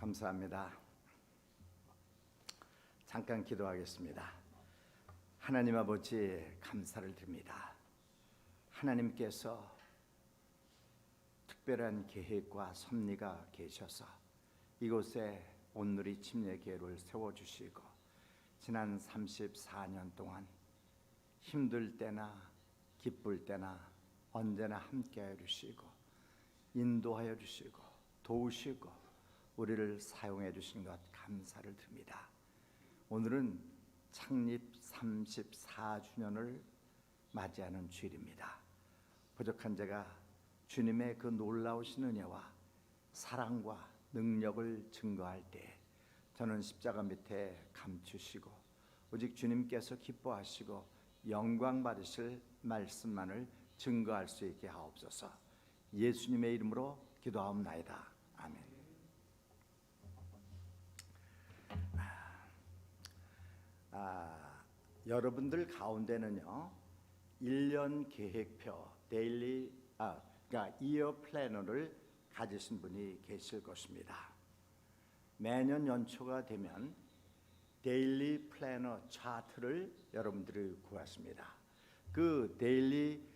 감사합니다. 잠깐 기도하겠습니다. 하나님 아버지, 감사를 드립니다. 하나님께서 특별한 계획과 섭리가 계셔서 이곳에 온누리 침례교회를 세워주시고 지난 34년 동안 힘들 때나 기쁠 때나 언제나 함께하여 주시고 인도하여 주시고 도우시고 우리를 사용해 주신 것 감사를 드립니다. 오늘은 창립 34주년을 맞이하는 주일입니다. 부족한 제가 주님의 그 놀라우신 은혜와 사랑과 능력을 증거할 때 저는 십자가 밑에 감추시고 오직 주님께서 기뻐하시고 영광 받으실 말씀만을 증거할 수 있게 하옵소서. 예수님의 이름으로 기도하옵나이다. 아멘. 여러분들 가운데는요 1년 계획표 그러니까 이어 플래너를 가지신 분이 계실 것입니다. 매년 연초가 되면 데일리 플래너 차트를 여러분들이 구하십니다. 그 데일리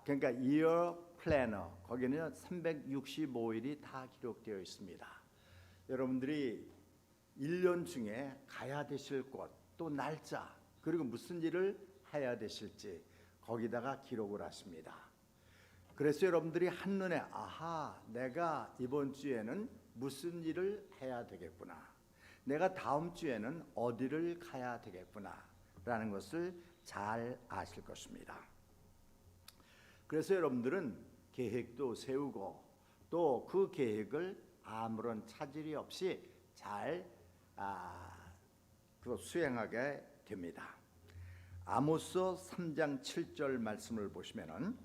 그러니까 이어 플래너 거기는 365일이 다 기록되어 있습니다. 여러분들이 1년 중에 가야 되실 곳 또 날짜 그리고 무슨 일을 해야 되실지 거기다가 기록을 하십니다. 그래서 여러분들이 한눈에 내가 이번 주에는 무슨 일을 해야 되겠구나, 내가 다음 주에는 어디를 가야 되겠구나 라는 것을 잘 아실 것입니다. 그래서 여러분들은 계획도 세우고 또 그 계획을 아무런 차질이 없이 잘 수행하게 됩니다. 아모스 3장 7절 말씀을 보시면은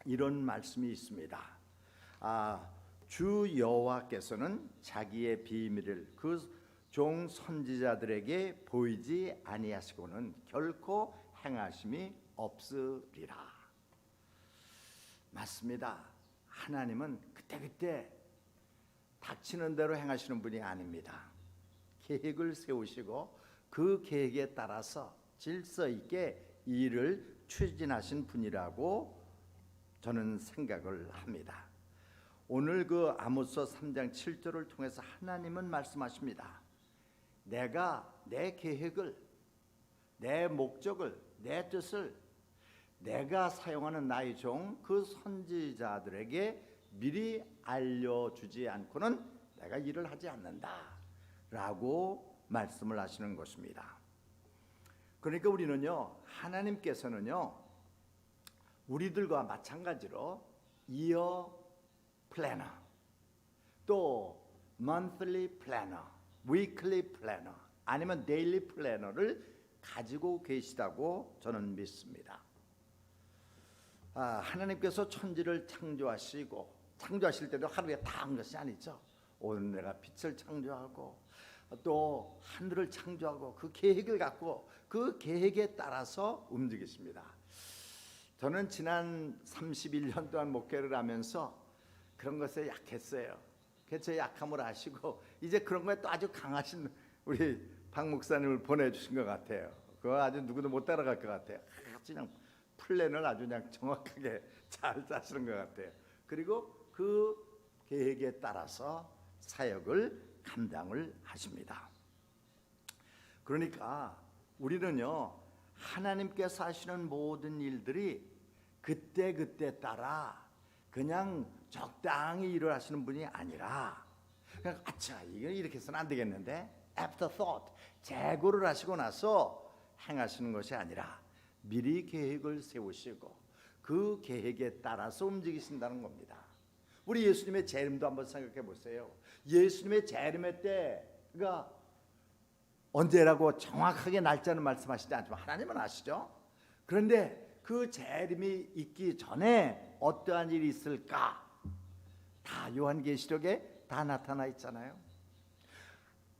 이런 말씀이 있습니다. 주 여호와께서는 자기의 비밀을 그 종 선지자들에게 보이지 아니하시고는 결코 행하심이 없으리라. 맞습니다. 하나님은 그때그때 닥치는 대로 행하시는 분이 아닙니다. 계획을 세우시고 그 계획에 따라서 질서 있게 일을 추진하신 분이라고 저는 생각을 합니다. 오늘 그 아모스 3장 7절을 통해서 하나님은 말씀하십니다. 내가 내 계획을, 내 목적을, 내 뜻을 내가 사용하는 나의 종 그 선지자들에게 미리 알려주지 않고는 내가 일을 하지 않는다 라고 말씀을 하시는 것입니다. 그러니까 우리는요 하나님께서는요 우리들과 마찬가지로 이어 플래너 또 monthly 플래너, weekly 플래너 아니면 daily 플래너를 가지고 계시다고 저는 믿습니다. 하나님께서 천지를 창조하실 때도 하루에 다 한 것이 아니죠. 오늘 내가 빛을 창조하고 또 하늘을 창조하고 그 계획을 갖고 그 계획에 따라서 움직이십니다. 저는 지난 31년 동안 목회를 하면서 그런 것에 약했어요. 제 약함을 아시고 이제 그런 거에 또 아주 강하신 우리 박 목사님을 보내주신 것 같아요. 그거 아주 누구도 못 따라갈 것 같아요. 그냥 플랜을 아주 그냥 정확하게 잘 짜시는 것 같아요. 그리고 그 계획에 따라서 사역을 감당을 하십니다. 그러니까 우리는요 하나님께서 하시는 모든 일들이 그때 따라 그냥 적당히 일을 하시는 분이 아니라 그냥 이거 이렇게 해서는 안 되겠는데 afterthought 재고를 하시고 나서 행하시는 것이 아니라 미리 계획을 세우시고 그 계획에 따라서 움직이신다는 겁니다. 우리 예수님의 재림도 한번 생각해 보세요. 예수님의 재림의 때가 언제라고 정확하게 날짜는 말씀하시지 않지만 하나님은 아시죠. 그런데 그 재림이 있기 전에 어떠한 일이 있을까 다 요한계시록에 다 나타나 있잖아요.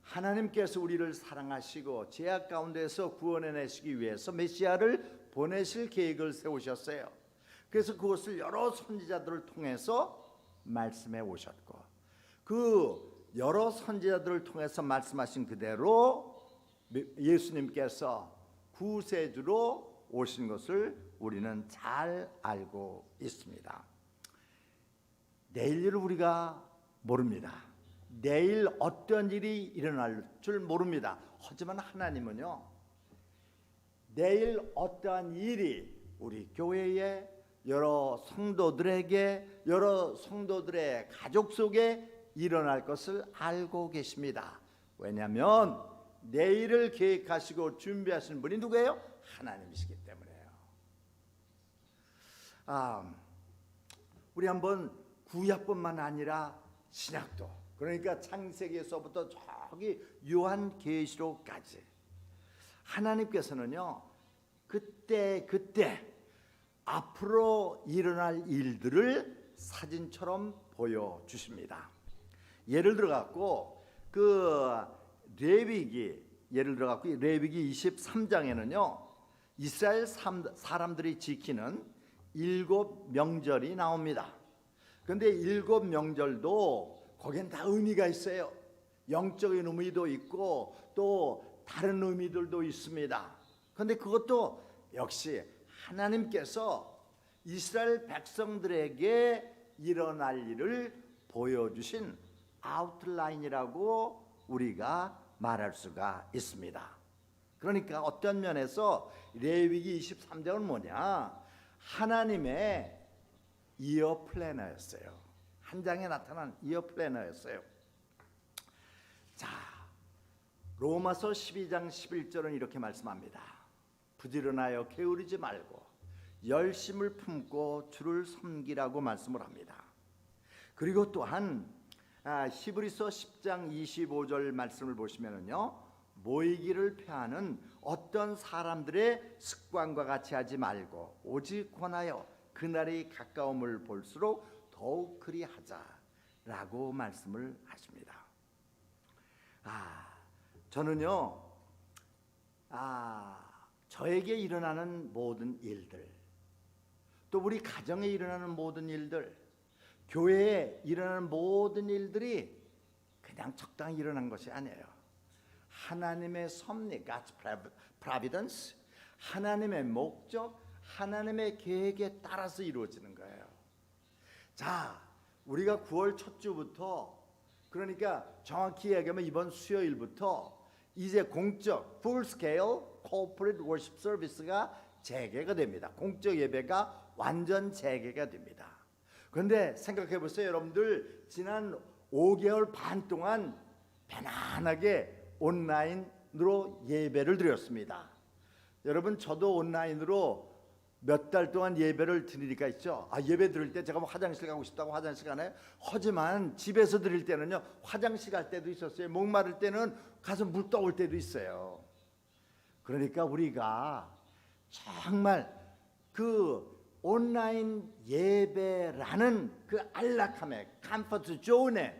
하나님께서 우리를 사랑하시고 죄악 가운데서 구원해내시기 위해서 메시아를 보내실 계획을 세우셨어요. 그래서 그것을 여러 선지자들을 통해서 말씀해 오셨고 그 여러 선지자들을 통해서 말씀하신 그대로 예수님께서 구세주로 오신 것을 우리는 잘 알고 있습니다. 내일을 우리가 모릅니다. 내일 어떤 일이 일어날 줄 모릅니다. 하지만 하나님은요, 내일 어떠한 일이 우리 교회에, 여러 성도들에게, 여러 성도들의 가족 속에 일어날 것을 알고 계십니다. 왜냐하면 내일을 계획하시고 준비하시는 분이 누구예요? 하나님이시기 때문에요. 우리 한번 구약뿐만 아니라 신약도, 그러니까 창세기에서부터 저기 요한계시록까지 하나님께서는요, 그때 앞으로 일어날 일들을 사진처럼 보여주십니다. 예를 들어 갖고 레위기 23장에는요 이스라엘 사람들이 지키는 7 명절이 나옵니다. 그런데 7 명절도 거기엔 다 의미가 있어요. 영적인 의미도 있고 또 다른 의미들도 있습니다. 그런데 그것도 역시 하나님께서 이스라엘 백성들에게 일어날 일을 보여주신 아웃라인이라고 우리가 말할 수가 있습니다. 그러니까 어떤 면에서 레위기 23장은 뭐냐? 하나님의 이어 플래너였어요. 한 장에 나타난 이어 플래너였어요. 자, 로마서 12장 11절은 이렇게 말씀합니다. 부지런하여 게으르지 말고 열심을 품고 주를 섬기라고 말씀을 합니다. 그리고 또한 히브리서 10장 25절 말씀을 보시면은요, 모이기를 패하는 어떤 사람들의 습관과 같이 하지 말고 오직 권하여 그날이 가까움을 볼수록 더욱 그리하자라고 말씀을 하십니다. 저는요, 저에게 일어나는 모든 일들, 또 우리 가정에 일어나는 모든 일들, 교회에 일어나는 모든 일들이 그냥 적당히 일어난 것이 아니에요. 하나님의 섭리, God's providence, 하나님의 목적, 하나님의 계획에 따라서 이루어지는 거예요. 자, 우리가 9월 첫 주부터, 그러니까 정확히 얘기하면 이번 수요일부터 이제 공적 full scale corporate worship service가 재개가 됩니다. 공적 예배가 완전 재개가 됩니다. 그런데 생각해 보세요. 여러분들 지난 5개월 반 동안 편안하게 온라인으로 예배를 드렸습니다. 여러분, 저도 온라인으로 몇 달 동안 예배를 드리니까 있죠. 예배 드릴 때 제가 뭐 화장실 가고 싶다고 화장실 가나요? 하지만 집에서 드릴 때는요, 화장실 갈 때도 있었어요. 목마를 때는 가서 물 떠올 때도 있어요. 그러니까 우리가 정말 그 온라인 예배라는 그 안락함에, 컴포트 존에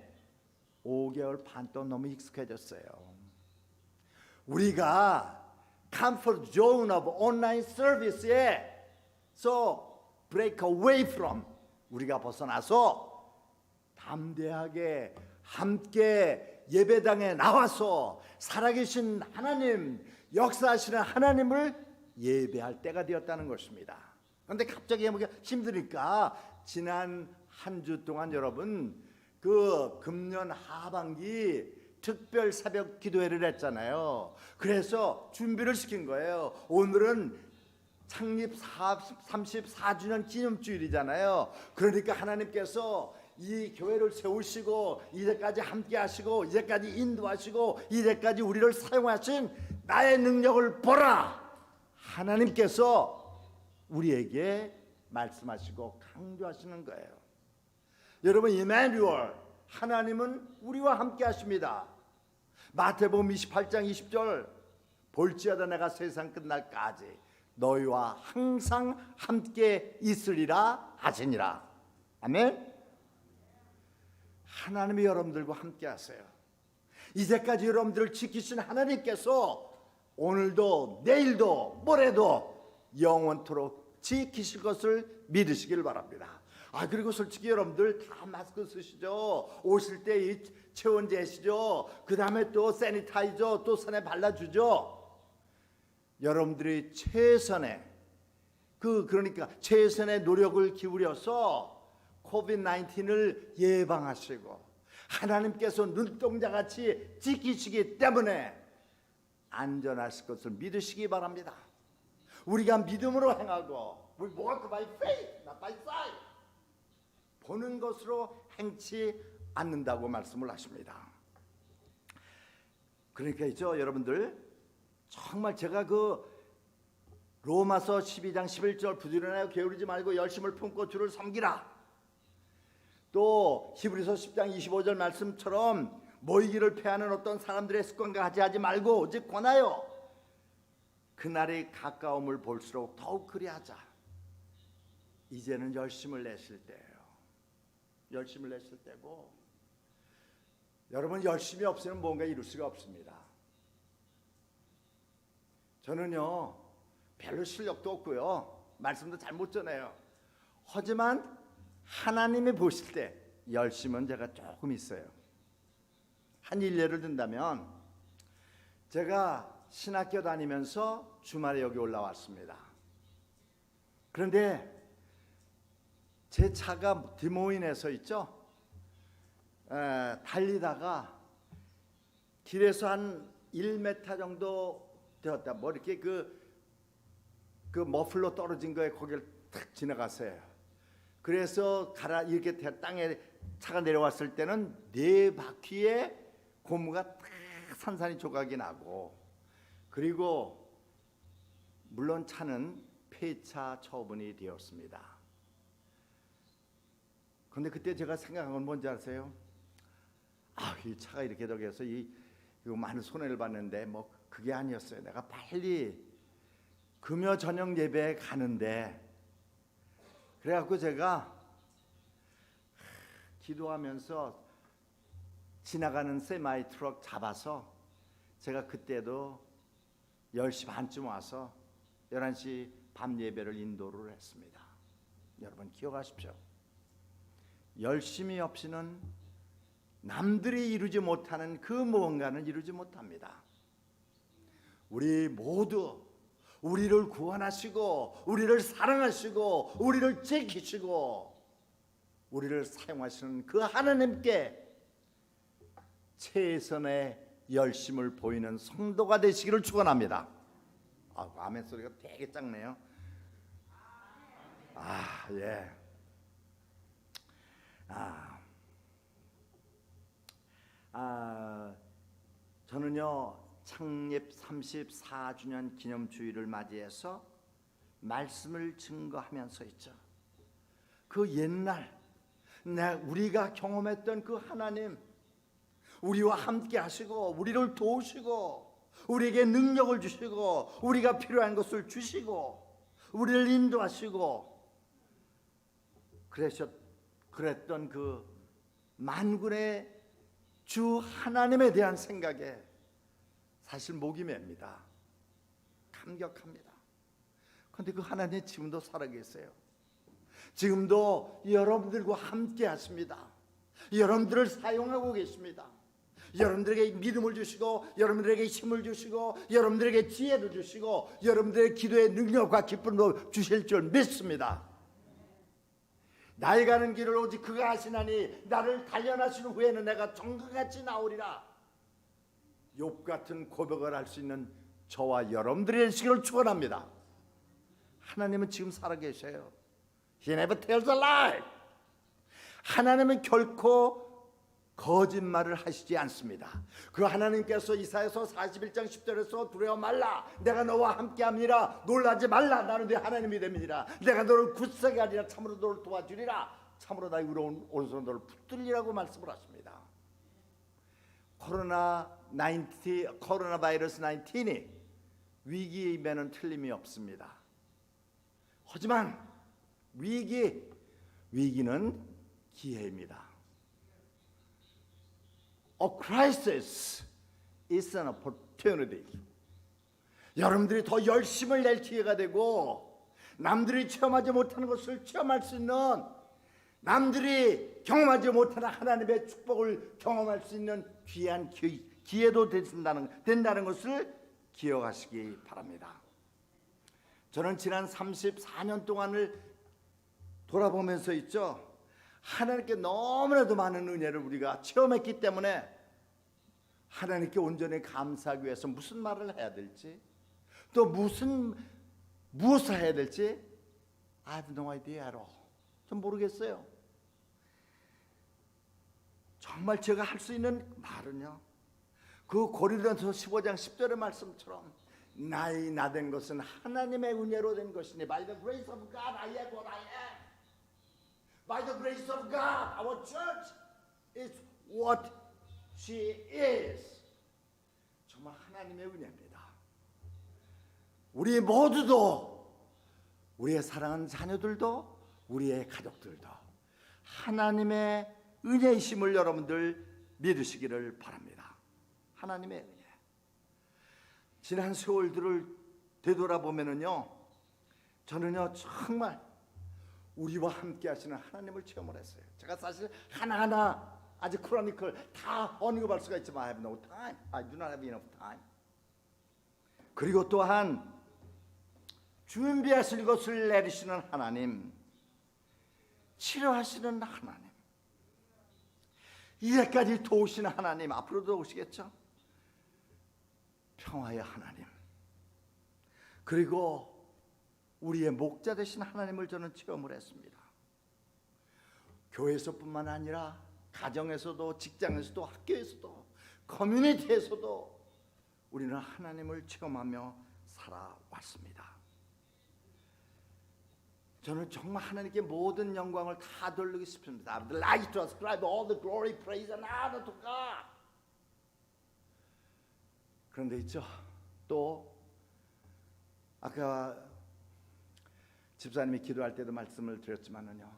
5개월 반 동안 너무 익숙해졌어요. 우리가 컴포트 존 오브 온라인 서비스에 break away from, 우리가 벗어나서 담대하게 함께 예배당에 나와서 살아계신 하나님, 역사하시는 하나님을 예배할 때가 되었다는 것입니다. 그런데 갑자기 해보기가 힘드니까 지난 한 주 동안 여러분 그 금년 하반기 특별 새벽 기도회를 했잖아요. 그래서 준비를 시킨 거예요. 오늘은 창립 34주년 기념주일이잖아요. 그러니까 하나님께서 이 교회를 세우시고 이제까지 함께 하시고 이제까지 인도하시고 이제까지 우리를 사용하신 나의 능력을 보라, 하나님께서 우리에게 말씀하시고 강조하시는 거예요. 여러분, 이마누엘, 하나님은 우리와 함께 하십니다. 마태복음 28장 20절, 볼지어다 내가 세상 끝날까지 너희와 항상 함께 있으리라 하시니라. 아멘. 하나님이 여러분들과 함께 하세요. 이제까지 여러분들을 지키신 하나님께서 오늘도 내일도 모레도 영원토록 지키실 것을 믿으시길 바랍니다. 그리고 솔직히 여러분들 다 마스크 쓰시죠. 오실 때 이 체온 재시죠. 그 다음에 또 세니타이저 또 손에 발라주죠. 여러분들이 그러니까 최선의 노력을 기울여서 코비드 19을 예방하시고 하나님께서 눈동자같이 지키시기 때문에 안전하실 것을 믿으시기 바랍니다. 우리가 믿음으로 행하고 We walk by faith, not by sight. 보는 것으로 행치 않는다고 말씀을 하십니다. 그러니까 있죠, 여러분들 정말 제가 그 로마서 12장 11절 부지런하여 게으르지 말고 열심을 품고 주를 섬기라. 또 히브리서 10장 25절 말씀처럼 모이기를 패하는 어떤 사람들의 습관과 같이 하지 말고 오직 권하여 그날의 가까움을 볼수록 더욱 그리하자. 이제는 열심을 내실 때예요. 열심을 내실 때고, 여러분 열심이 없으면 뭔가 이룰 수가 없습니다. 저는요 별로 실력도 없고요 말씀도 잘 못 전해요. 하지만 하나님이 보실 때 열심은 제가 조금 있어요. 한 일례를 든다면 제가 신학교 다니면서 주말에 여기 올라왔습니다. 그런데 제 차가 디모인에서 있죠. 달리다가 길에서 한 1m 정도 되었다. 뭐 이렇게 그 머플러 떨어진 거에 거기를 탁 지나갔어요. 그래서 이렇게 땅에 차가 내려왔을 때는 네 바퀴에 고무가 탁 산산이 조각이 나고, 그리고 물론 차는 폐차 처분이 되었습니다. 그런데 그때 제가 생각한 건 뭔지 아세요? 이 차가 이렇게 저기해서 이거 많은 손해를 봤는데 뭐 그게 아니었어요. 내가 빨리 금요 저녁 예배에 가는데, 그래갖고 제가 기도하면서 지나가는 세마이 트럭 잡아서 제가 그때도 10시 반쯤 와서 11시 밤 예배를 인도를 했습니다. 여러분 기억하십시오. 열심이 없이는 남들이 이루지 못하는 그 무언가는 이루지 못합니다. 우리 모두 우리를 구원하시고 우리를 사랑하시고 우리를 지키시고 우리를 사용하시는 그 하나님께 최선의 열심을 보이는 성도가 되시기를 축원합니다. 아멘 소리가 되게 작네요. 예. 저는요 창립 34주년 기념주일을 맞이해서 말씀을 증거하면서 있죠. 그 옛날 우리가 경험했던 그 하나님, 우리와 함께 하시고 우리를 도우시고 우리에게 능력을 주시고 우리가 필요한 것을 주시고 우리를 인도하시고 그랬던 그 만군의 주 하나님에 대한 생각에 사실 목이 맵니다. 감격합니다. 그런데 그 하나님 지금도 살아계세요. 지금도 여러분들과 함께 하십니다. 여러분들을 사용하고 계십니다. 여러분들에게 믿음을 주시고 여러분들에게 힘을 주시고 여러분들에게 지혜를 주시고 여러분들의 기도의 능력과 기쁨도 주실 줄 믿습니다. 나의 가는 길을 오직 그가 하시나니 나를 단련하신 후에는 내가 정금같이 나오리라. 욥 같은 고백을 할 수 있는 저와 여러분들이 되시기를 축원합니다. 하나님은 지금 살아계셔요. He never tells a lie. 하나님은 결코 거짓말을 하시지 않습니다. 그 하나님께서 이사야서 41장 10절에서 두려워 말라 내가 너와 함께함이라 놀라지 말라 나는 네 하나님이 됨이니라 내가 너를 굳세게 하리라 참으로 너를 도와주리라 참으로 나의 의로운 오른손으로 너를 붙들리라고 말씀을 하십니다. 코로나 바이러스 19이 위기임에는 틀림이 없습니다. 하지만 위기는 기회입니다. A crisis is an opportunity. 여러분들이 더 열심을 낼 기회가 되고 남들이 체험하지 못하는 것을 체험할 수 있는 남들이 경험하지 못하는 하나님의 축복을 경험할 수 있는 귀한 기회도 된다는 것을 기억하시기 바랍니다. 저는 지난 34년 동안을 돌아보면서 있죠. 하나님께 너무나도 많은 은혜를 우리가 체험했기 때문에 하나님께 온전히 감사하기 위해서 무슨 말을 해야 될지, 또 무엇을 해야 될지 I have no idea at all. 전 모르겠어요. 정말 제가 할 수 있는 말은요, 그 고린도전서 15장 10절의 말씀처럼 나의 나된 것은 하나님의 은혜로 된 것이니 by the grace of God I am what I am. By the grace of God our church is what she is. 정말 하나님의 은혜입니다. 우리 모두도, 우리의 사랑하는 자녀들도, 우리의 가족들도 하나님의 은혜이심을 여러분들 믿으시기를 바랍니다. 하나님의 은혜. 지난 세월들을 되돌아보면은요, 저는요 정말 우리와 함께 하시는 하나님을 체험을 했어요. 제가 사실 하나하나 아직 크로니클 다 언급할 수가 있지만 I have no time. I do not have enough time. 그리고 또한 준비하실 것을 내리시는 하나님, 치료하시는 하나님, 이제까지 도우시는 하나님, 앞으로도 오시겠죠? 평화의 하나님, 그리고 우리의 목자 되신 하나님을 저는 체험을 했습니다. 교회에서뿐만 아니라 가정에서도, 직장에서도, 학교에서도, 커뮤니티에서도 우리는 하나님을 체험하며 살아왔습니다. 저는 정말 하나님께 모든 영광을 다 돌리고 싶습니다. I would like to ascribe all the glory, praise and honor to God. 그런데 있죠, 또 아까 집사님이 기도할 때도 말씀을 드렸지만은요,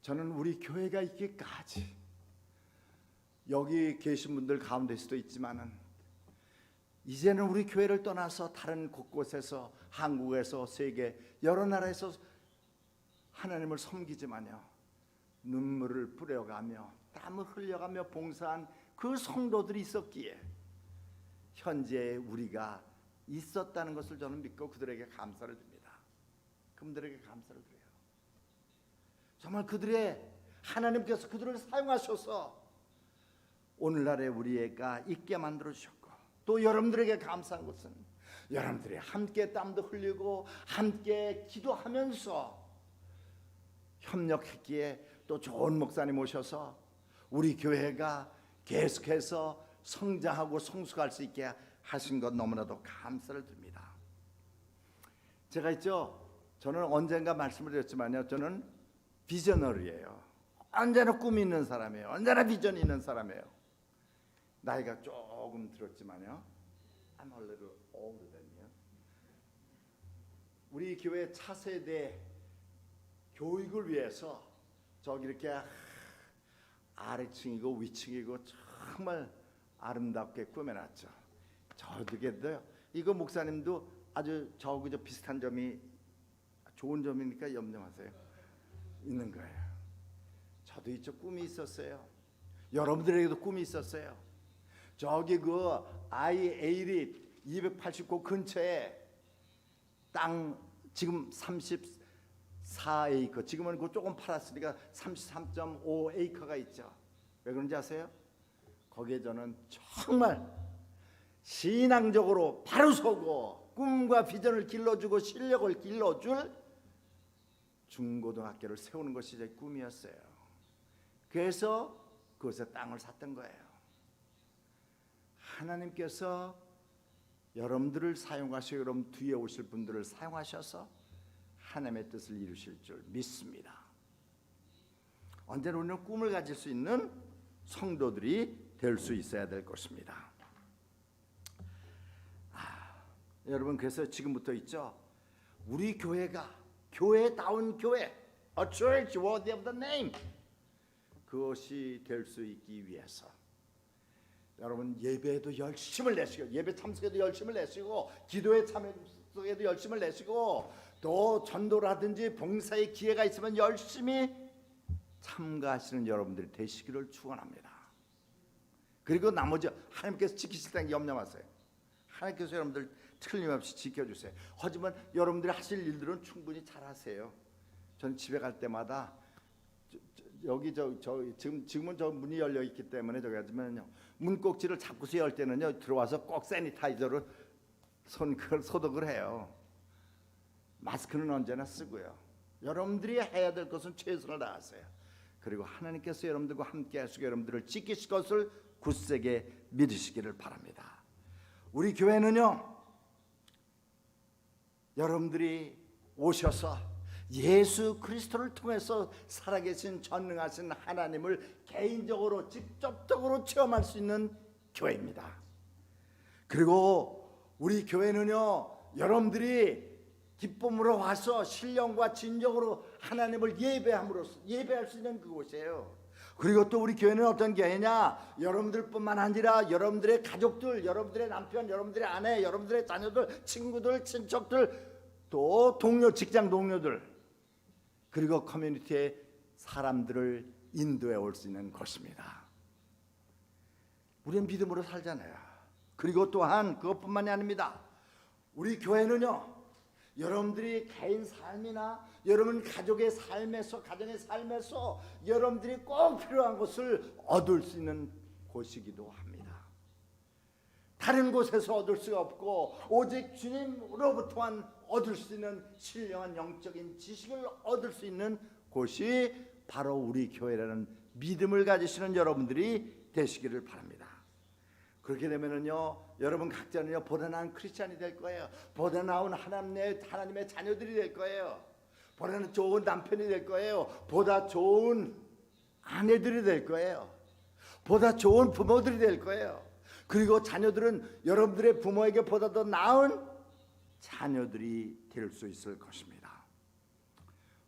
저는 우리 교회가 있기까지, 여기 계신 분들 가운데 수도 있지만은 이제는 우리 교회를 떠나서 다른 곳곳에서, 한국에서, 세계 여러 나라에서 하나님을 섬기지만요, 눈물을 뿌려가며 땀을 흘려가며 봉사한 그 성도들이 있었기에 현재 우리가 있었다는 것을 저는 믿고 그들에게 감사를 드립니다. 그분들에게 감사를 드려요. 정말 하나님께서 그들을 사용하셔서 오늘날의 우리가 있게 만들어 주셨고, 또 여러분들에게 감사한 것은 여러분들이 함께 땀도 흘리고 함께 기도하면서 협력했기에 또 좋은 목사님 오셔서 우리 교회가 계속해서 성장하고 성숙할 수 있게 하신 것 너무나도 감사를 드립니다. 제가 있죠, 저는 언젠가 말씀을 드렸지만요, 저는 비저너리예요. 언제나 꿈이 있는 사람이에요. 언제나 비전이 있는 사람이에요. 나이가 조금 들었지만요, I'm a little older than you. 우리 교회 차세대 교육을 위해서 저기 이렇게 아래층이고 위층이고 정말 아름답게 꾸며놨죠. 저도요, 이거 목사님도 아주 저그저 비슷한 점이, 좋은 점이니까 염려하세요. 있는 거예요. 저도 이쪽 꿈이 있었어요. 여러분들에게도 꿈이 있었어요. 저기 그 I-80 289 근처에 땅 지금 34에이커, 지금은 그 조금 팔았으니까 33.5에이커가 있죠. 왜 그런지 아세요? 거기에 저는 정말 신앙적으로 바로 서고 꿈과 비전을 길러주고 실력을 길러줄 중고등학교를 세우는 것이 제 꿈이었어요. 그래서 그곳에 땅을 샀던 거예요. 하나님께서 여러분들을 사용하시고 여러분 뒤에 오실 분들을 사용하셔서 하나님의 뜻을 이루실 줄 믿습니다. 언제나 우리는 꿈을 가질 수 있는 성도들이 될 수 있어야 될 것입니다. 여러분, 그래서 지금부터 있죠, 우리 교회가 교회다운 교회, a church worthy of the name, 그것이 될 수 있기 위해서 여러분 예배에도 열심을 내시고, 예배 참석에도 열심을 내시고, 기도에 참석에도 열심을 내시고, 또 전도라든지 봉사의 기회가 있으면 열심히 참가하시는 여러분들이 되시기를 축원합니다. 그리고 나머지 하나님께서 지키실 때 염려 마세요. 하나님께서 여러분들 틀림없이 지켜주세요. 하지만 여러분들이 하실 일들은 충분히 잘하세요. 저는 집에 갈 때마다 여기 지금은 저 문이 열려 있기 때문에 저기 하지만요, 문꼭지를 잡고서 열 때는요, 들어와서 꼭 세니타이저로 그걸 소독을 해요. 마스크는 언제나 쓰고요. 여러분들이 해야 될 것은 최선을 다하세요. 그리고 하나님께서 여러분들과 함께 하시고 여러분들을 지키실 것을 굳세게 믿으시기를 바랍니다. 우리 교회는요, 여러분들이 오셔서 예수 그리스도를 통해서 살아계신 전능하신 하나님을 개인적으로 직접적으로 체험할 수 있는 교회입니다. 그리고 우리 교회는요, 여러분들이 기쁨으로 와서 신령과 진정으로 하나님을 예배할 수 있는 그곳이에요. 그리고 또 우리 교회는 어떤 교회냐, 여러분들뿐만 아니라 여러분들의 가족들, 여러분들의 남편, 여러분들의 아내, 여러분들의 자녀들, 친구들, 친척들, 또 동료, 직장 동료들, 그리고 커뮤니티의 사람들을 인도해 올 수 있는 곳입니다. 우리는 믿음으로 살잖아요. 그리고 또한 그것뿐만이 아닙니다. 우리 교회는요, 여러분들이 개인 삶이나 여러분 가족의 삶에서, 가정의 삶에서 여러분들이 꼭 필요한 것을 얻을 수 있는 곳이기도 합니다. 다른 곳에서 얻을 수가 없고 오직 주님으로부터만 얻을 수 있는 신령한 영적인 지식을 얻을 수 있는 곳이 바로 우리 교회라는 믿음을 가지시는 여러분들이 되시기를 바랍니다. 그렇게 되면은요, 여러분 각자는요, 보다 나은 크리스찬이 될 거예요. 보다 나은 하나님의 자녀들이 될 거예요. 보다 좋은 남편이 될 거예요. 보다 좋은 아내들이 될 거예요. 보다 좋은 부모들이 될 거예요. 그리고 자녀들은 여러분들의 부모에게 보다 더 나은 자녀들이 될 수 있을 것입니다.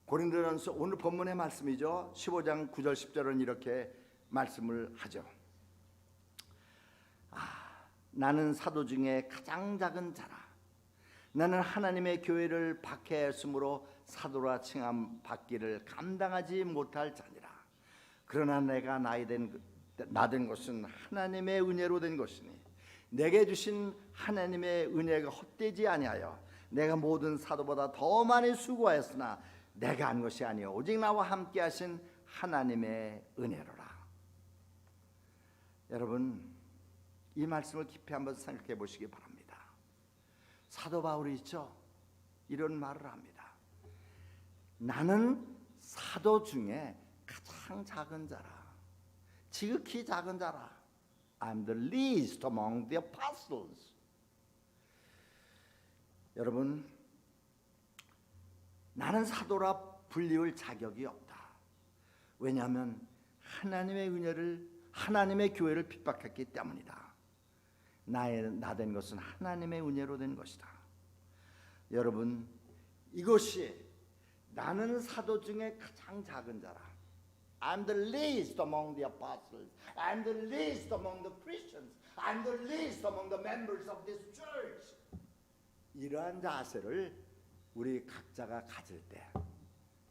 고린도전서 오늘 본문의 말씀이죠. 15장 9절 10절은 이렇게 말씀을 하죠. 나는 사도 중에 가장 작은 자라. 나는 하나님의 교회를 박해했으므로 사도라 칭함 받기를 감당하지 못할 자니라. 그러나 내가 나된 것은 하나님의 은혜로 된 것이니 내게 주신 하나님의 은혜가 헛되지 아니하여 내가 모든 사도보다 더 많이 수고하였으나 내가 한 것이 아니요 오직 나와 함께 하신 하나님의 은혜로라. 여러분, 이 말씀을 깊이 한번 생각해 보시기 바랍니다. 사도 바울이 있죠, 이런 말을 합니다. 나는 사도 중에 가장 작은 자라. 지극히 작은 자라. I'm the least among the apostles. 여러분, 나는 사도라 불리울 자격이 없다. 왜냐하면 하나님의 은혜를, 하나님의 교회를 핍박했기 때문이다. 나 된 것은 하나님의 은혜로 된 것이다. 여러분, 이것이 나는 사도 중에 가장 작은 자라. I'm the least among the apostles. I'm the least among the Christians. I'm the least among the members of this church. 이러한 자세를 우리 각자가 가질 때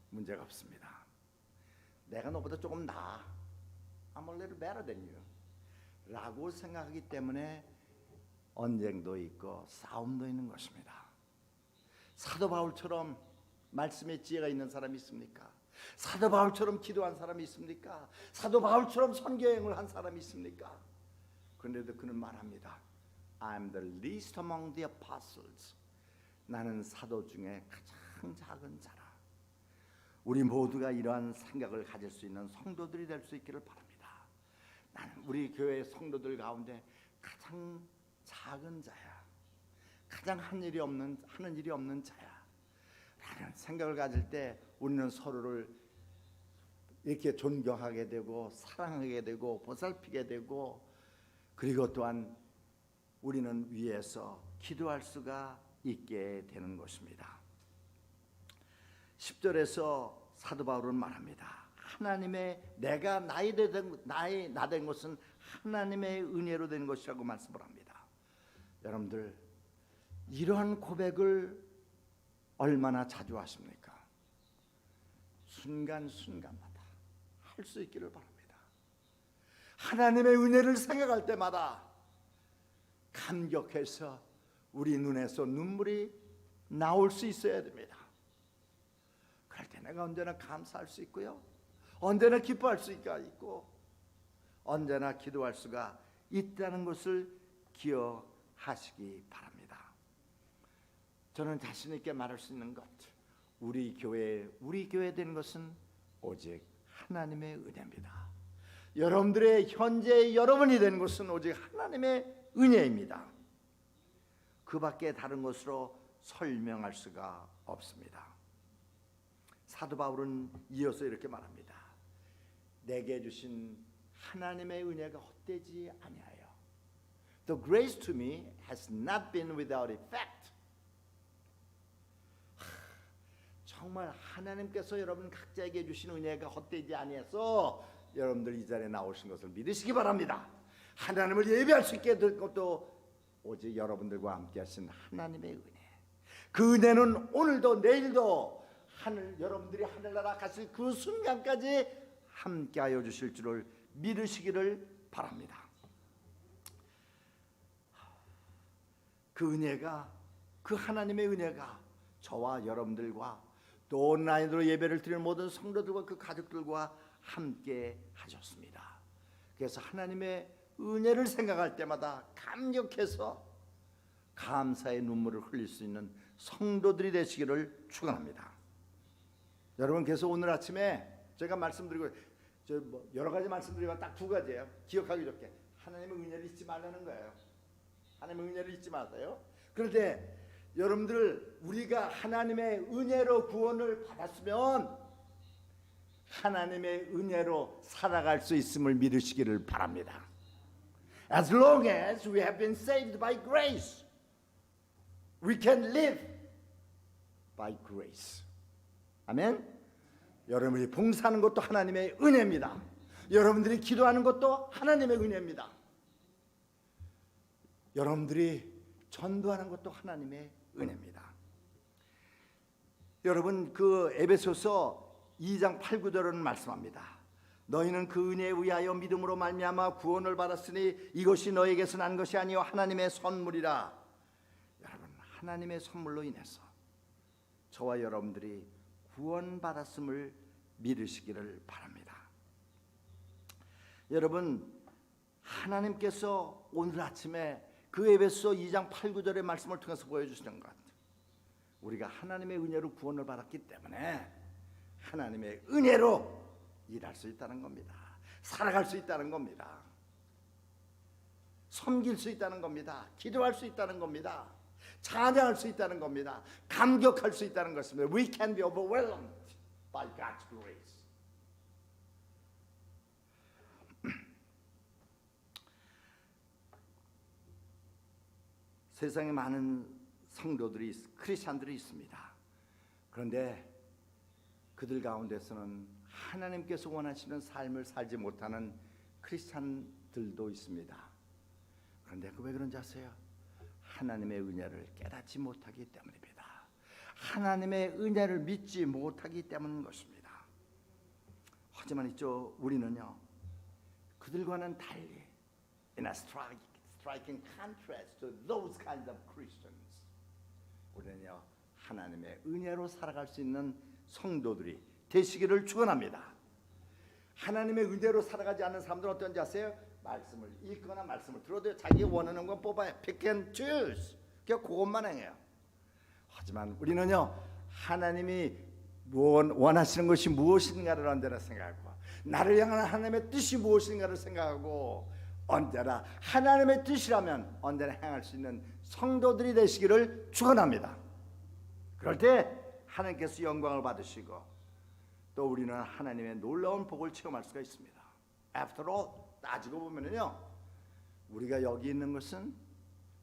문제가 없습니다. 내가 너보다 조금 나아. I'm a little better than you. 라고 생각하기 때문에 언쟁도 있고 싸움도 있는 것입니다. 사도 바울처럼 말씀의 지혜가 있는 사람이 있습니까? 사도 바울처럼 기도한 사람이 있습니까? 사도 바울처럼 선교여행을 한 사람이 있습니까? 그런데도 그는 말합니다. I'm the least among the apostles. 나는 사도 중에 가장 작은 자라. 우리 모두가 이러한 생각을 가질 수 있는 성도들이 될 수 있기를 바랍니다. 나는 우리 교회 성도들 가운데 가장 작은 자야. 가장 하는 일이 없는 자야. 라는 생각을 가질 때 우리는 서로를 이렇게 존경하게 되고 사랑하게 되고 보살피게 되고, 그리고 또한 우리는 위에서 기도할 수가 있게 되는 것입니다. 10절에서 사도 바울은 말합니다. 하나님의 내가 나된 것은 하나님의 은혜로 된 것이라고 말씀을 합니다. 여러분들, 이러한 고백을 얼마나 자주 하십니까? 순간순간마다 할 수 있기를 바랍니다. 하나님의 은혜를 생각할 때마다 감격해서 우리 눈에서 눈물이 나올 수 있어야 됩니다. 그럴 때 내가 언제나 감사할 수 있고요, 언제나 기뻐할 수 있고, 언제나 기도할 수가 있다는 것을 기억하시기 바랍니다. 저는 자신 있게 말할 수 있는 것, 우리 교회 된 것은 오직 하나님의 은혜입니다. 여러분들의 현재 여러분이 된 것은 오직 하나님의 은혜입니다. 그 밖에 다른 것으로 설명할 수가 없습니다. 사도 바울은 이어서 이렇게 말합니다. 내게 주신 하나님의 은혜가 헛되지 아니하여. The grace to me has not been without effect. 정말 하나님께서 여러분 각자에게 주신 은혜가 헛되지 아니해서 여러분들 이 자리에 나오신 것을 믿으시기 바랍니다. 하나님을 예배할 수 있게 될 것도 오직 여러분들과 함께 하신 하나님의 은혜. 그 은혜는 오늘도 내일도 여러분들이 하늘나라 가실 그 순간까지 함께하여 주실 줄을 믿으시기를 바랍니다. 그 은혜가, 그 하나님의 은혜가 저와 여러분들과 또 온라인으로 예배를 드리는 모든 성도들과 그 가족들과 함께 하셨습니다. 그래서 하나님의 은혜를 생각할 때마다 감격해서 감사의 눈물을 흘릴 수 있는 성도들이 되시기를 축원합니다. 여러분, 그래서 오늘 아침에 제가 말씀드리고 여러 가지 말씀드리고 딱 두 가지예요. 기억하기 좋게 하나님의 은혜를 잊지 말라는 거예요. 하나님의 은혜를 잊지 마세요. 그런데 여러분들, 우리가 하나님의 은혜로 구원을 받았으면 하나님의 은혜로 살아갈 수 있음을 믿으시기를 바랍니다. As long as we have been saved by grace, we can live by grace. 아멘. 여러분이 봉사하는 것도 하나님의 은혜입니다. 여러분들이 기도하는 것도 하나님의 은혜입니다. 여러분들이 전도하는 것도 하나님의 은혜입니다. 여러분, 그 에베소서 2장 8, 9절은 말씀합니다. 너희는 그 은혜에 의하여 믿음으로 말미암아 구원을 받았으니 이것이 너에게서 난 것이 아니요 하나님의 선물이라. 여러분, 하나님의 선물로 인해서 저와 여러분들이 구원받았음을 믿으시기를 바랍니다. 여러분, 하나님께서 오늘 아침에 그 에베소 2장 8, 9절의 말씀을 통해서 보여주시는 것, 우리가 하나님의 은혜로 구원을 받았기 때문에 하나님의 은혜로 일할 수 있다는 겁니다. 살아갈 수 있다는 겁니다. 섬길 수 있다는 겁니다. 기도할 수 있다는 겁니다. 찬양할 수 있다는 겁니다. 감격할 수 있다는 것입니다. We can be overwhelmed by God's grace. 세상에 많은 성도들이, 크리스찬들이 있습니다. 그런데 그들 가운데서는 하나님께서 원하시는 삶을 살지 못하는 크리스찬들도 있습니다. 그런데 그 왜 그런지 아세요? 하나님의 은혜를 깨닫지 못하기 때문입니다. 하나님의 은혜를 믿지 못하기 때문인 것입니다. 하지만 있죠, 우리는요, 그들과는 달리 in a striking contrast to those kinds of Christians, 우리는요 하나님의 은혜로 살아갈 수 있는 성도들이 되시기를 축원합니다. 하나님의 은혜로 살아가지 않는 사람들은 어떤지 아세요? 말씀을 읽거나 말씀을 들어도 자기 원하는 건 뽑아요. Pick and choose. 그냥 그것만 행해요. 하지만 우리는요, 하나님이 원하시는 것이 무엇인가를 언제나 생각하고, 나를 향한 하나님의 뜻이 무엇인가를 생각하고, 언제나 하나님의 뜻이라면 언제나 행할 수 있는 성도들이 되시기를 축원합니다. 그럴 때 하나님께서 영광을 받으시고 또 우리는 하나님의 놀라운 복을 체험할 수가 있습니다. After all, 따지고 보면은요, 우리가 여기 있는 것은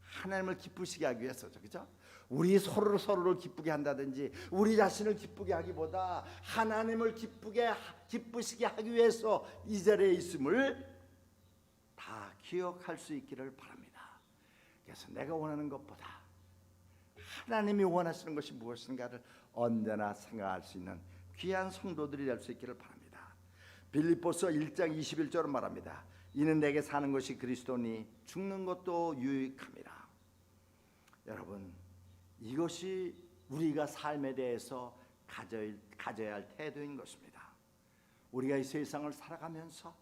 하나님을 기쁘시게 하기 위해서죠, 그렇죠? 우리 서로를 기쁘게 한다든지 우리 자신을 기쁘게 하기보다 하나님을 기쁘시게 하기 위해서 이 자리에 있음을 다 기억할 수 있기를 바랍니다. 그래서 내가 원하는 것보다 하나님이 원하시는 것이 무엇인가를 언제나 생각할 수 있는 귀한 성도들이 될 수 있기를 바랍니다. 빌립보서 1장 21절은 말합니다. 이는 내게 사는 것이 그리스도니 죽는 것도 유익함이라. 여러분, 이것이 우리가 삶에 대해서 가져야 할 태도인 것입니다. 우리가 이 세상을 살아가면서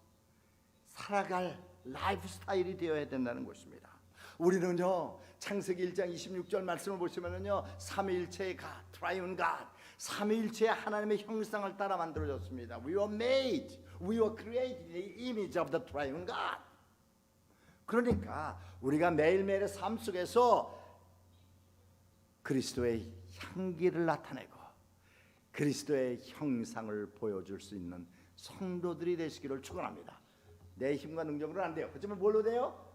살아갈 라이프 스타일이 되어야 된다는 것입니다. 우리는요, 창세기 1장 26절 말씀을 보시면은요, 삼위일체의 God, Triune God, 삼위일체의 하나님의 형상을 따라 만들어졌습니다. We were made, we were created in the image of the Triune God. 그러니까 우리가 매일매일의 삶 속에서 그리스도의 향기를 나타내고 그리스도의 형상을 보여줄 수 있는 성도들이 되시기를 축원합니다. 내 힘과 능력으로는 안 돼요. 그렇지만 뭘로 돼요?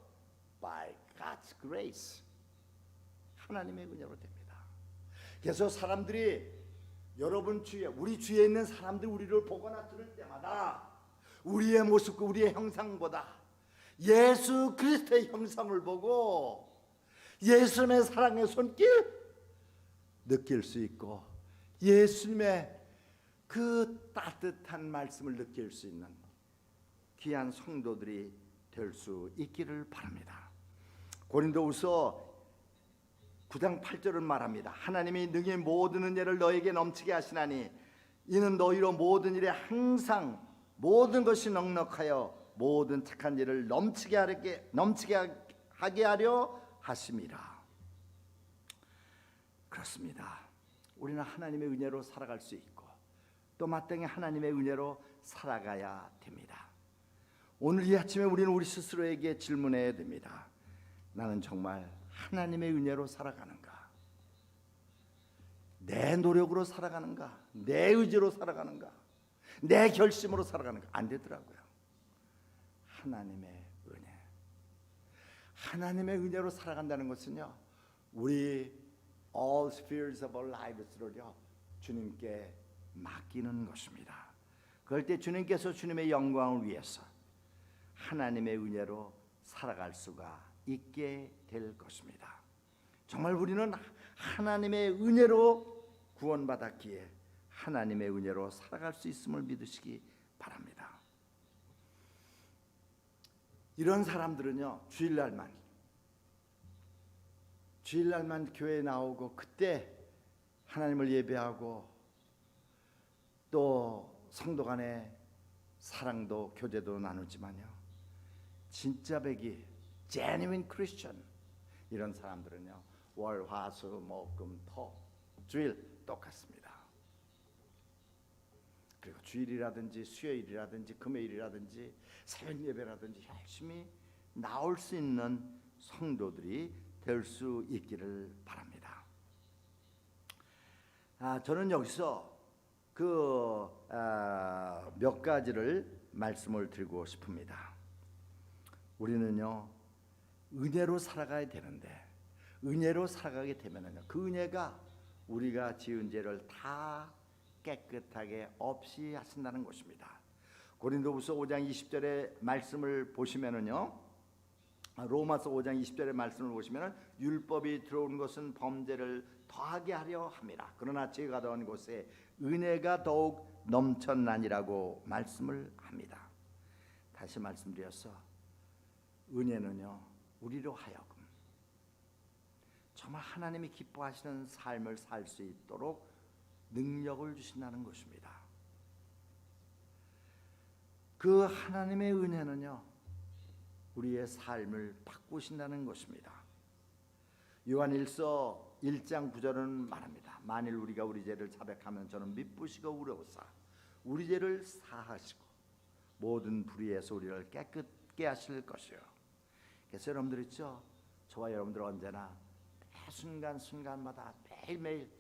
By God's grace. 하나님의 은혜로 됩니다. 그래서 사람들이 여러분 주위에, 우리 주위에 있는 사람들이 우리를 보거나 들을 때마다 우리의 모습과 우리의 형상보다 예수 그리스도의 형상을 보고 예수님의 사랑의 손길 느낄 수 있고 예수님의 그 따뜻한 말씀을 느낄 수 있는 귀한 성도들이 될 수 있기를 바랍니다. 고린도후서 9장 8절은 말합니다. 하나님이 능히 모든 은혜를 너에게 넘치게 하시나니 이는 너희로 모든 일에 항상 모든 것이 넉넉하여 모든 착한 일을 넘치게 하게 하려 하심이라. 그렇습니다. 우리는 하나님의 은혜로 살아갈 수 있고 또 마땅히 하나님의 은혜로 살아가야 됩니다. 오늘 이 아침에 우리는 우리 스스로에게 질문해야 됩니다. 나는 정말 하나님의 은혜로 살아가는가? 내 노력으로 살아가는가? 내 의지로 살아가는가? 내 결심으로 살아가는가? 안 되더라고요. 하나님의 은혜. 하나님의 은혜로 살아간다는 것은요, 우리 all spheres of our lives를요 주님께 맡기는 것입니다. 그럴 때 주님께서 주님의 영광을 위해서 하나님의 은혜로 살아갈 수가 있게 될 것입니다. 정말 우리는 하나님의 은혜로 구원받았기에 하나님의 은혜로 살아갈 수 있음을 믿으시기 바랍니다. 이런 사람들은요, 주일날만 교회에 나오고 그때 하나님을 예배하고 또 성도 간의 사랑도 교제도 나누지만요, 진짜 백이 genuine Christian 이런 사람들은요, 월, 화, 수, 목, 금, 토, 주일 똑같습니다. 그리고 주일이라든지 수요일이라든지 금요일이라든지 새벽 예배라든지 열심히 나올 수 있는 성도들이 될 수 있기를 바랍니다. 저는 여기서 몇 가지를 말씀을 드리고 싶습니다. 우리는요, 은혜로 살아가야 되는데 은혜로 살아가게 되면은요, 그 은혜가 우리가 지은 죄를 다 깨끗하게 없이 하신다는 것입니다. 고린도후서 5장 20절의 말씀을 보시면은요, 로마서 5장 20절의 말씀을 보시면은 율법이 들어온 것은 범죄를 더하게 하려 함이라. 그러나 죄가 더한 곳에 은혜가 더욱 넘쳤나니라고 말씀을 합니다. 다시 말씀드려서 은혜는요, 우리로 하여금 정말 하나님이 기뻐하시는 삶을 살 수 있도록 능력을 주신다는 것입니다. 그 하나님의 은혜는요, 우리의 삶을 바꾸신다는 것입니다. 요한일서 1장 9절은 말합니다. 만일 우리가 우리 죄를 자백하면 저는 미쁘시고 우려오사 우리 죄를 사하시고 모든 불의에서 우리를 깨끗게 하실 것이요. 그래서 여러분들 있죠, 저와 여러분들 언제나 매 순간순간마다 매일매일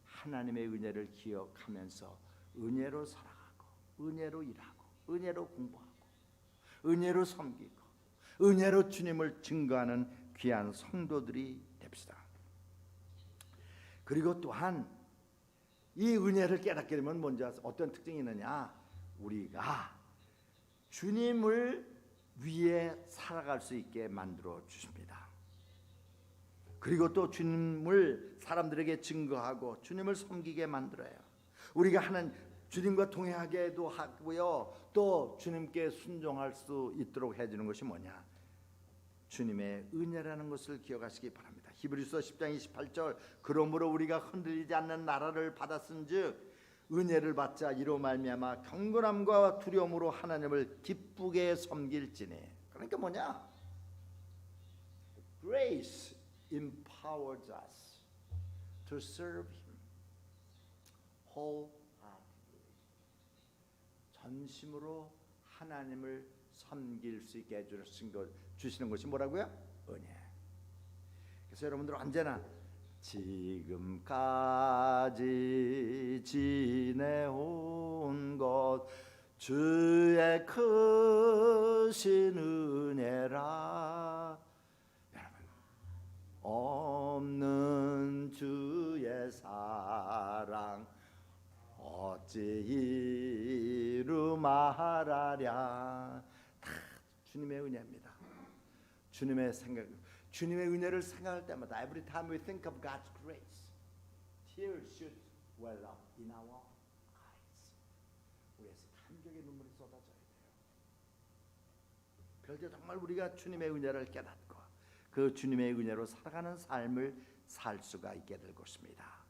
하나님의 은혜를 기억하면서 은혜로 살아가고 은혜로 일하고 은혜로 공부하고 은혜로 섬기고 은혜로 주님을 증거하는 귀한 성도들이 됩시다. 그리고 또한 이 은혜를 깨닫게 되면 먼저 어떤 특징이 있느냐, 우리가 주님을 위해 살아갈 수 있게 만들어 주십니다. 그리고 또 주님을 사람들에게 증거하고 주님을 섬기게 만들어요. 우리가 하는 주님과 동행하게도 하고요. 또 주님께 순종할 수 있도록 해주는 것이 뭐냐? 주님의 은혜라는 것을 기억하시기 바랍니다. 히브리서 10장 28절 그러므로 우리가 흔들리지 않는 나라를 받았은즉 은혜를 받자 이로 말미암아 경건함과 두려움으로 하나님을 기쁘게 섬길지니. 그러니까 뭐냐? Grace empowers us to serve Him wholeheartedly. 전심으로 하나님을 섬길 수 있게 주시는 것이 뭐라고요? 은혜. 그래서 여러분들 언제나 지금까지 지내온 것 주의 크신 은혜라. 여러분, 없는 주의 사랑 어찌 이루말하랴. 다 주님의 은혜입니다. 주님의 생각, 주님의 은혜를 생각할 때마다 every time we think of God's grace, tears should well up in our eyes. 우리에서 감격의 눈물이 쏟아져야 돼요. 그럴 때 정말 우리가 주님의 은혜를 깨닫고 그 주님의 은혜로 살아가는 삶을 살 수가 있게 될 것입니다.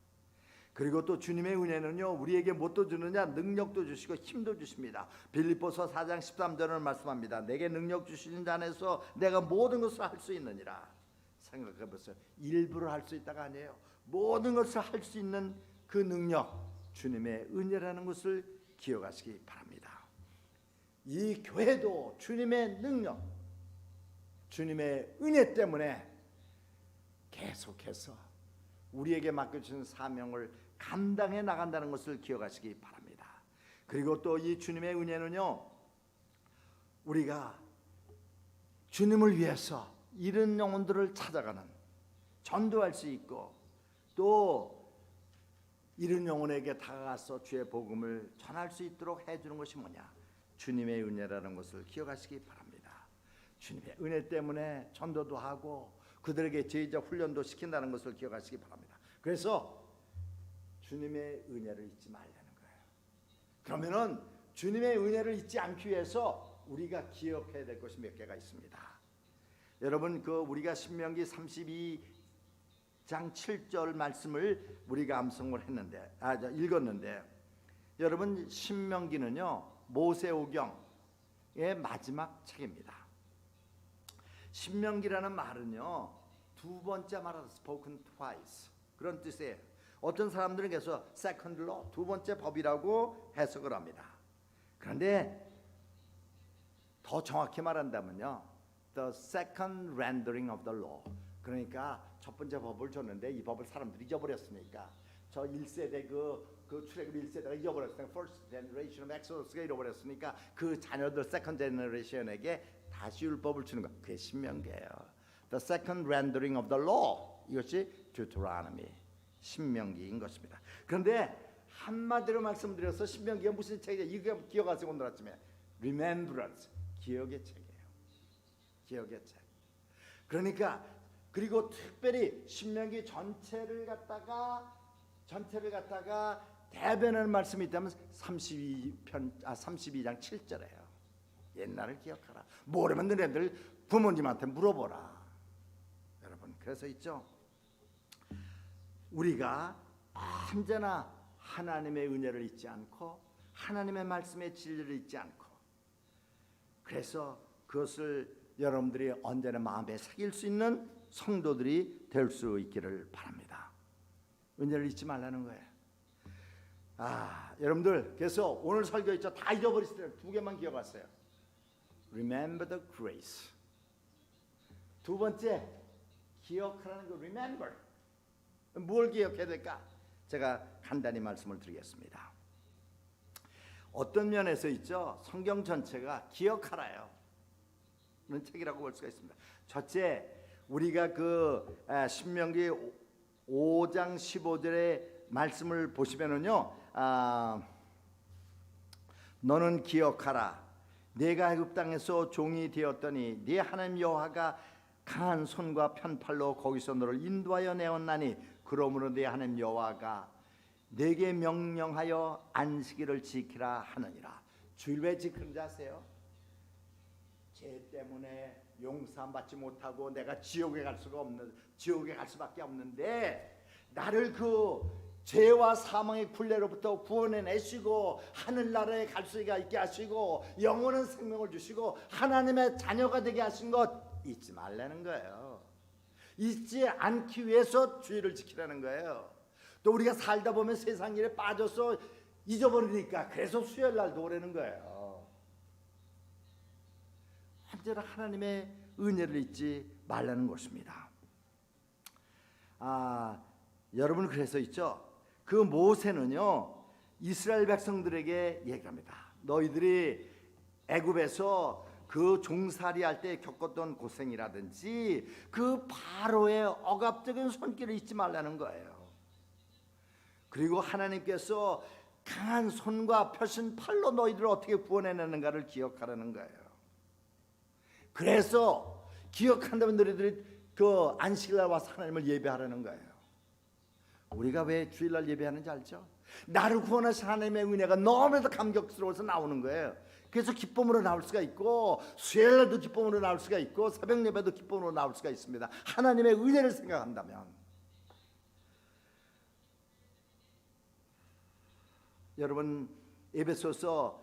그리고 또 주님의 은혜는요, 우리에게 뭣도 주느냐? 능력도 주시고 힘도 주십니다. 빌립보서 4장 13절을 말씀합니다. 내게 능력 주시는 자 안에서 내가 모든 것을 할 수 있느니라. 생각해 보세요. 일부러 할 수 있다가 아니에요. 모든 것을 할 수 있는 그 능력, 주님의 은혜라는 것을 기억하시기 바랍니다. 이 교회도 주님의 능력, 주님의 은혜 때문에 계속해서 우리에게 맡겨주신 사명을 감당해 나간다는 것을 기억하시기 바랍니다. 그리고 또 이 주님의 은혜는요, 우리가 주님을 위해서 잃은 영혼들을 찾아가는, 전도할 수 있고 또 잃은 영혼에게 다가가서 주의 복음을 전할 수 있도록 해주는 것이 뭐냐? 주님의 은혜라는 것을 기억하시기 바랍니다. 주님의 은혜 때문에 전도도 하고 그들에게 제의적 훈련도 시킨다는 것을 기억하시기 바랍니다. 그래서 주님의 은혜를 잊지 말라는 거예요. 그러면은 주님의 은혜를 잊지 않기 위해서 우리가 기억해야 될 것이 몇 개가 있습니다. 여러분, 그 우리가 신명기 32장 7절 말씀을 우리가 암송을 했는데, 읽었는데, 여러분 신명기는요 모세오경의 마지막 책입니다. 신명기라는 말은요 두 번째 말은 spoken twice 그런 뜻이에요. 어떤 사람들은 그래서 second law 두 번째 법이라고 해석을 합니다. 그런데 더 정확히 말한다면요 the second rendering of the law. 그러니까 첫 번째 법을 줬는데 이 법을 사람들이 잊어버렸으니까 저 1세대 그 출애굽 1세대가 잊어버렸으니까 first generation of Exodus가 잃어버렸으니까 그 자녀들 second generation에게 다시 율법을 주는 것. 그게 신명기예요. The second rendering of the law. 이것이 Deuteronomy, 신명기인 것입니다. 그런데 한마디로 말씀드려서 신명기가 무슨 책이냐? 이거 기억하세요. 오늘 아침에 Remembrance, 기억의 책이에요. 기억의 책. 그러니까 그리고 특별히 신명기 전체를 갖다가 대변하는 말씀이 있다면 32장 7절이에요. 옛날을 기억하라. 모르면 너네들 부모님한테 물어보라. 여러분, 그래서 있죠. 우리가 언제나 하나님의 은혜를 잊지 않고 하나님의 말씀의 진리를 잊지 않고, 그래서 그것을 여러분들이 언제나 마음에 새길 수 있는 성도들이 될 수 있기를 바랍니다. 은혜를 잊지 말라는 거예요. 여러분들, 그래서 오늘 설교 있죠. 다 잊어버리실 때 두 개만 기억하세요. Remember the grace. 두 번째, 기억하라는 거. Remember. 뭘 기억해야 될까? 제가 간단히 말씀을 드리겠습니다. 어떤 면에서 있죠. 성경 전체가 기억하라요. 는 책이라고 볼 수가 있습니다. 첫째, 우리가 그 신명기 5장 15절의 말씀을 보시면은요, 너는 기억하라. 내가 애굽 땅에서 종이 되었더니 네 하나님 여호와가 강한 손과 편팔로 거기서 너를 인도하여 내었나니 그러므로 네 하나님 여호와가 내게 명령하여 안식일을 지키라 하느니라. 주일 왜 지키는지 아세요? 죄 때문에 용서함 받지 못하고 내가 지옥에 갈 수밖에 없는데, 나를 그 죄와 사망의 굴레로부터 구원해내시고 하늘나라에 갈 수가 있게 하시고 영원한 생명을 주시고 하나님의 자녀가 되게 하신 것 잊지 말라는 거예요. 잊지 않기 위해서 주일을 지키라는 거예요. 또 우리가 살다 보면 세상 일에 빠져서 잊어버리니까 그래서 수요일날도 오라는 거예요. 언제나 하나님의 은혜를 잊지 말라는 것입니다. 여러분, 그래서 있죠, 그 모세는요 이스라엘 백성들에게 얘기합니다. 너희들이 애굽에서 그 종살이 할 때 겪었던 고생이라든지 그 바로의 억압적인 손길을 잊지 말라는 거예요. 그리고 하나님께서 강한 손과 펴신 팔로 너희들을 어떻게 구원해내는가를 기억하라는 거예요. 그래서 기억한다면 너희들이 그 안식일날 와서 하나님을 예배하라는 거예요. 우리가 왜 주일날 예배하는지 알죠? 나를 구원하신 하나님의 은혜가 너무나도 감격스러워서 나오는 거예요. 그래서 기쁨으로 나올 수가 있고, 수요일날도 기쁨으로 나올 수가 있고, 새벽 예배도 기쁨으로 나올 수가 있습니다. 하나님의 은혜를 생각한다면. 여러분, 에베소서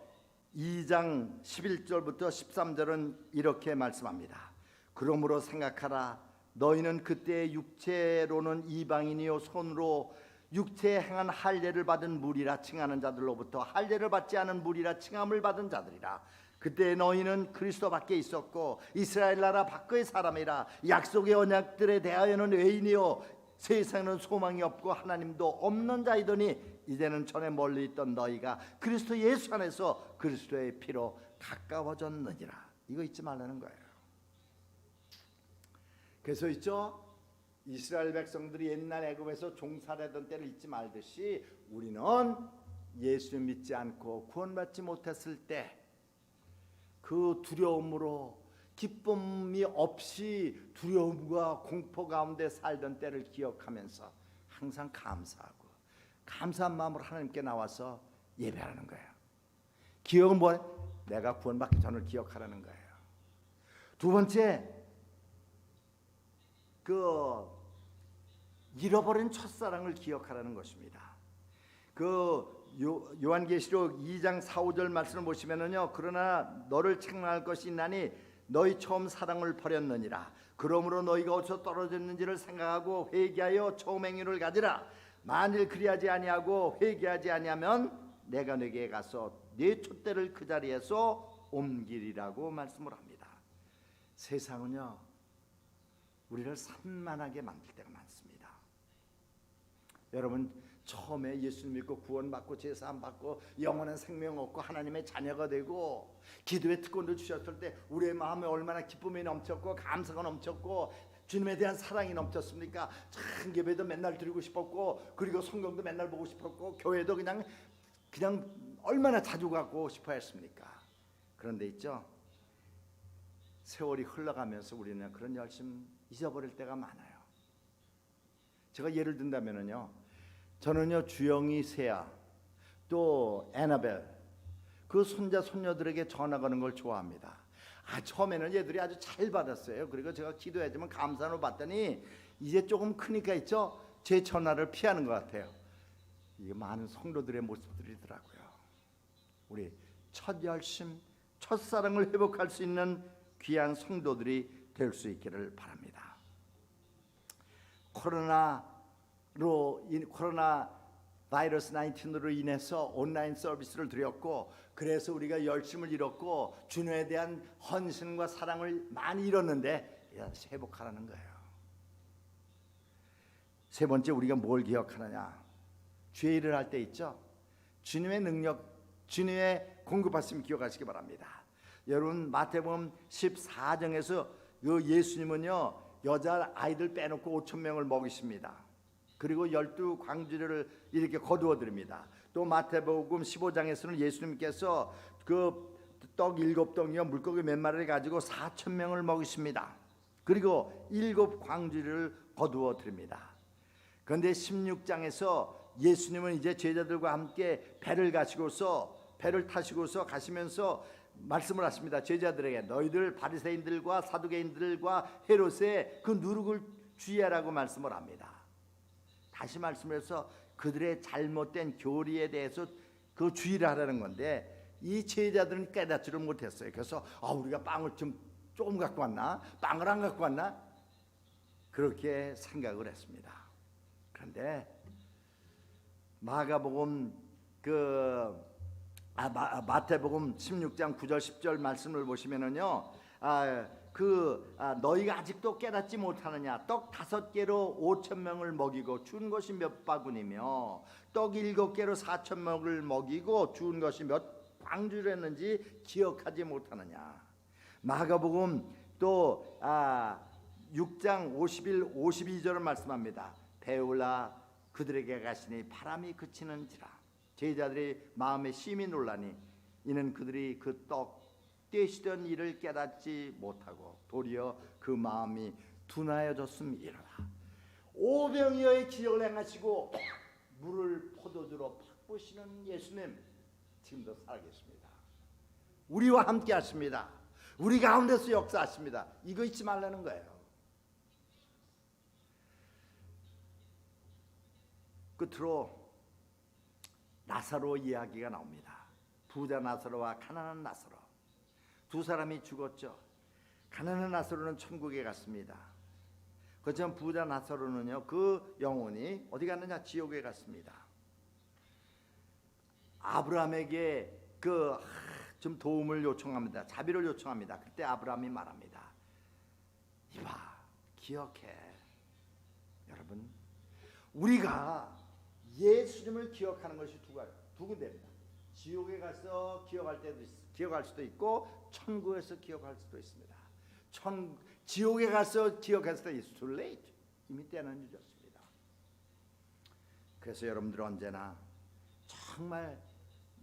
2장 11절부터 13절은 이렇게 말씀합니다. 그러므로 생각하라. 너희는 그때 육체로는 이방인이요 손으로 육체에 행한 할례를 받은 무리라 칭하는 자들로부터 할례를 받지 않은 무리라 칭함을 받은 자들이라. 그때 너희는 그리스도 밖에 있었고 이스라엘 나라 밖의 사람이라. 약속의 언약들에 대하여는 외인이요 세상에는 소망이 없고 하나님도 없는 자이더니 이제는 전에 멀리 있던 너희가 그리스도 예수 안에서 그리스도의 피로 가까워졌느니라. 이거 잊지 말라는 거예요. 그래서 있죠, 이스라엘 백성들이 옛날 애굽에서 종살이하던 때를 잊지 말듯이 우리는 예수 믿지 않고 구원받지 못했을 때 그 두려움으로 기쁨이 없이 두려움과 공포 가운데 살던 때를 기억하면서 항상 감사하고 감사한 마음으로 하나님께 나와서 예배하는 거예요. 기억은 뭐예요? 내가 구원받기 전을 기억하라는 거예요. 두 번째, 그 잃어버린 첫사랑을 기억하라는 것입니다. 그 요한계시록 2장 4, 5절 말씀을 보시면은요, 그러나 너를 책망할 것이 있나니 너희 처음 사랑을 버렸느니라. 그러므로 너희가 어디서 떨어졌는지를 생각하고 회개하여 처음 행위를 가지라. 만일 그리하지 아니하고 회개하지 아니하면 내가 네게 가서 네 촛대를 그 자리에서 옮기리라고 말씀을 합니다. 세상은요 우리를 산만하게 만들 때가 많습니다. 여러분, 처음에 예수 믿고 구원받고 제사함 받고 영원한 생명 얻고 하나님의 자녀가 되고 기도의 특권도 주셨을 때 우리의 마음에 얼마나 기쁨이 넘쳤고 감사가 넘쳤고 주님에 대한 사랑이 넘쳤습니까? 참 예배도 맨날 드리고 싶었고, 그리고 성경도 맨날 보고 싶었고, 교회도 그냥 얼마나 자주 가고 싶어 했습니까? 그런데 있죠, 세월이 흘러가면서 우리는 그런 열심 잊어버릴 때가 많아요. 제가 예를 든다면요, 저는요 주영이, 세아, 또 애나벨, 그 손자 손녀들에게 전화 거는 걸 좋아합니다. 처음에는 얘들이 아주 잘 받았어요. 그리고 제가 기도해주면 감사로 받더니 이제 조금 크니까 있죠, 제 전화를 피하는 것 같아요. 이게 많은 성도들의 모습들이더라고요. 우리 첫 열심, 첫사랑을 회복할 수 있는 귀한 성도들이 될 수 있기를 바랍니다. 코로나 바이러스 19으로 인해서 온라인 서비스를 드렸고, 그래서 우리가 열심을 잃었고 주님에 대한 헌신과 사랑을 많이 잃었는데 회복하라는 거예요. 세 번째, 우리가 뭘 기억하느냐? 죄 일을 할 때 있죠, 주님의 능력, 주님의 공급하심 기억하시기 바랍니다. 여러분, 마태복음 14장에서 그 예수님은요 여자 아이들 빼놓고 5,000명을 먹이십니다. 그리고 12광주리를 이렇게 거두어 드립니다. 또 마태복음 15장에서는 예수님께서 그 떡 7덩이와 물고기 몇 마리를 가지고 4,000명을 먹이십니다. 그리고 7광주리를 거두어 드립니다. 그런데 16장에서 예수님은 이제 제자들과 함께 배를 타시고서 가시면서 말씀을 하십니다. 제자들에게 너희들 바리새인들과 사두개인들과 헤롯의 그 누룩을 주의하라고 말씀을 합니다. 다시 말씀해서 그들의 잘못된 교리에 대해서 그 주의를 하라는 건데 이 제자들은 깨닫지를 못했어요. 그래서 우리가 빵을 좀 조금 갖고 왔나? 빵을 안 갖고 왔나? 그렇게 생각을 했습니다. 그런데 마가복음 마태복음 16장 9절 10절 말씀을 보시면은요, 너희가 아직도 깨닫지 못하느냐? 떡 5개로 5,000명을 먹이고 준 것이 몇 바구니며 떡 7개로 4,000명을 먹이고 준 것이 몇 방주였는지 기억하지 못하느냐? 마가복음 또 6장 51, 52절을 말씀합니다. 배울라 그들에게 가시니 바람이 그치는지라. 제자들이 마음에 심히 놀라니 이는 그들이 그 떡 떼시던 일을 깨닫지 못하고 도리어 그 마음이 둔하여졌음이라. 오병이어의 기적을 행하시고 물을 포도주로 바꾸시는 예수님 지금도 살아계십니다. 우리와 함께 하십니다. 우리 가운데서 역사하십니다. 이거 잊지 말라는 거예요. 끝으로 나사로 이야기가 나옵니다. 부자 나사로와 가난한 나사로 두 사람이 죽었죠. 가난한 나사로는 천국에 갔습니다. 그렇지만 부자 나사로는요, 그 영혼이 어디 갔느냐? 지옥에 갔습니다. 아브라함에게 좀 도움을 요청합니다. 자비를 요청합니다. 그때 아브라함이 말합니다. 이봐, 기억해. 여러분, 우리가 예수님을 기억하는 것이 두 군데입니다. 지옥에 가서 기억할 수도 있고 천국에서 기억할 수도 있습니다. 지옥에 가서 기억했을 때 it's too late. 이미 때는 늦었습니다. 그래서 여러분들은 언제나 정말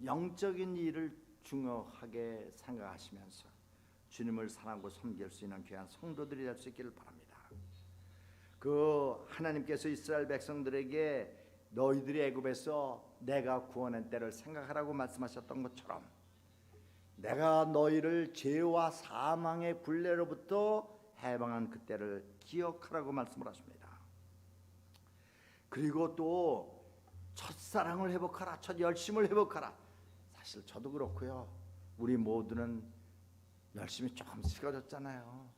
영적인 일을 중요하게 생각하시면서 주님을 사랑하고 섬길 수 있는 귀한 성도들이 될 수 있기를 바랍니다. 하나님께서 이스라엘 백성들에게 너희들이 애굽에서 내가 구원한 때를 생각하라고 말씀하셨던 것처럼 내가 너희를 죄와 사망의 굴레로부터 해방한 그때를 기억하라고 말씀을 하십니다. 그리고 또 첫사랑을 회복하라, 첫 열심을 회복하라. 사실 저도 그렇고요. 우리 모두는 열심이 조금 식어졌잖아요.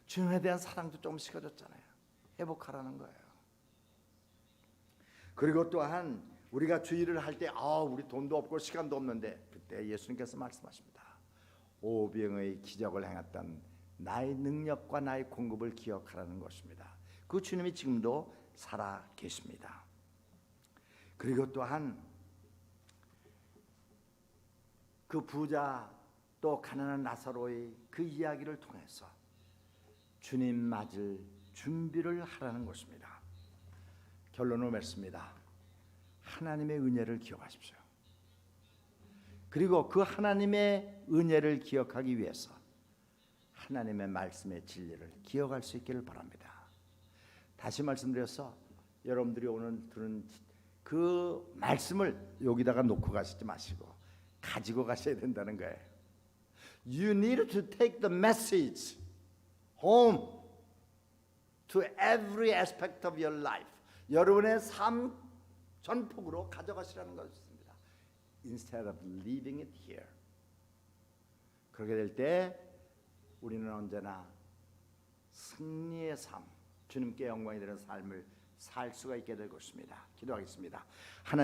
주님에 대한 사랑도 조금 식어졌잖아요. 회복하라는 거예요. 그리고 또한 우리가 주일을 할 때 우리 돈도 없고 시간도 없는데 그때 예수님께서 말씀하십니다. 오병의 기적을 행했던 나의 능력과 나의 공급을 기억하라는 것입니다. 그 주님이 지금도 살아 계십니다. 그리고 또한 그 부자 또 가난한 나사로의 그 이야기를 통해서 주님 맞을 준비를 하라는 것입니다. 결론을 맺습니다. 하나님의 은혜를 기억하십시오. 그리고 그 하나님의 은혜를 기억하기 위해서 하나님의 말씀의 진리를 기억할 수 있기를 바랍니다. 다시 말씀드려서 여러분들이 오늘 들은 그 말씀을 여기다가 놓고 가시지 마시고 가지고 가셔야 된다는 거예요. You need to take the message home to every aspect of your life. 여러분의 삶 전폭으로 가져가시라는 것입니다. Instead of leaving it here. 그렇게 될 때 우리는 언제나 승리의 삶, 주님께 영광이 되는 삶을 살 수가 있게 될 것입니다. 기도하겠습니다. 하나님.